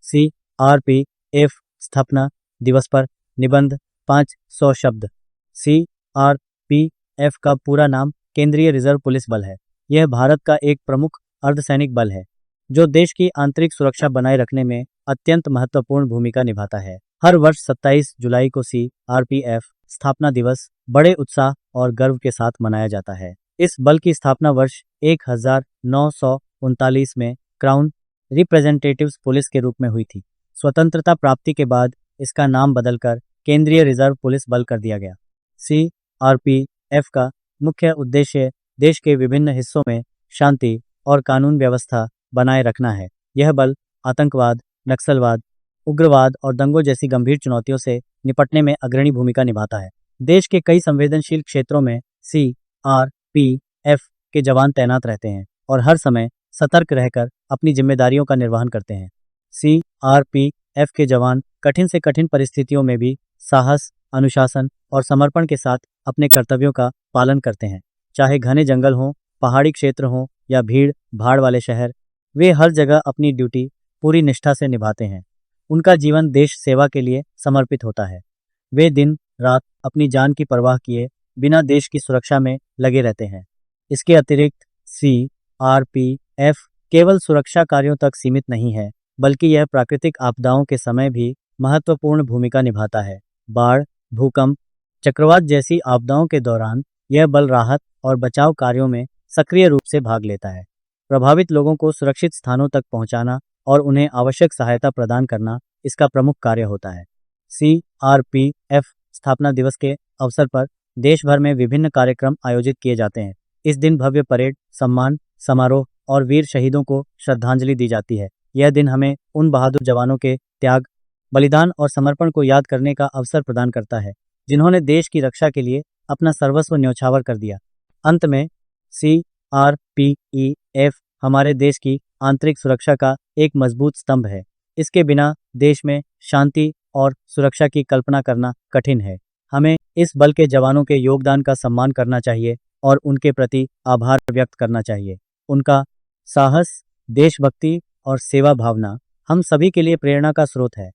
CRPF स्थापना दिवस पर निबंध 500 शब्द। CRPF का पूरा नाम केंद्रीय रिजर्व पुलिस बल है। यह भारत का एक प्रमुख अर्धसैनिक बल है जो देश की आंतरिक सुरक्षा बनाए रखने में अत्यंत महत्वपूर्ण भूमिका निभाता है। हर वर्ष 27 जुलाई को CRPF स्थापना दिवस बड़े उत्साह और गर्व के साथ मनाया जाता है। इस बल की स्थापना वर्ष 1939 में क्राउन रिप्रेजेंटेटिव्स पुलिस के रूप में हुई थी। स्वतंत्रता प्राप्ति के बाद इसका नाम बदलकर केंद्रीय रिजर्व पुलिस बल कर दिया गया। CRPF का मुख्य उद्देश्य देश के विभिन्न हिस्सों में शांति और कानून व्यवस्था बनाए रखना है। यह बल आतंकवाद, नक्सलवाद, उग्रवाद और दंगों जैसी गंभीर चुनौतियों से निपटने में अग्रणी भूमिका निभाता है। देश के कई संवेदनशील क्षेत्रों में CRPF के जवान तैनात रहते हैं और हर समय सतर्क रहकर अपनी जिम्मेदारियों का निर्वहन करते हैं। CRPF के जवान कठिन से कठिन परिस्थितियों में भी साहस, अनुशासन और समर्पण के साथ अपने कर्तव्यों का पालन करते हैं। चाहे घने जंगल हों, पहाड़ी क्षेत्र हों या भीड़ भाड़ वाले शहर, वे हर जगह अपनी ड्यूटी पूरी निष्ठा से निभाते हैं। उनका जीवन देश सेवा के लिए समर्पित होता है। वे दिन रात अपनी जान की परवाह किए बिना देश की सुरक्षा में लगे रहते हैं। इसके अतिरिक्त CRPF केवल सुरक्षा कार्यों तक सीमित नहीं है, बल्कि यह प्राकृतिक आपदाओं के समय भी महत्वपूर्ण भूमिका निभाता है। बाढ़, भूकंप, चक्रवात जैसी आपदाओं के दौरान यह बल राहत और बचाव कार्यों में सक्रिय रूप से भाग लेता है। प्रभावित लोगों को सुरक्षित स्थानों तक पहुंचाना और उन्हें आवश्यक सहायता प्रदान करना इसका प्रमुख कार्य होता है। CRPF स्थापना दिवस के अवसर पर देश भर में विभिन्न कार्यक्रम आयोजित किए जाते हैं। इस दिन भव्य परेड, सम्मान समारोह और वीर शहीदों को श्रद्धांजलि दी जाती है। यह दिन हमें उन बहादुर जवानों के त्याग, बलिदान और समर्पण को याद करने का अवसर प्रदान करता है, जिन्होंने देश की रक्षा के लिए अपना सर्वस्व न्यौछावर कर दिया। अंत में CRPF हमारे देश की आंतरिक सुरक्षा का एक मजबूत स्तंभ है। इसके बिना देश में शांति और सुरक्षा की कल्पना करना कठिन है। हमें इस बल के जवानों के योगदान का सम्मान करना चाहिए और उनके प्रति आभार व्यक्त करना चाहिए। उनका साहस, देशभक्ति और सेवा भावना हम सभी के लिए प्रेरणा का स्रोत है।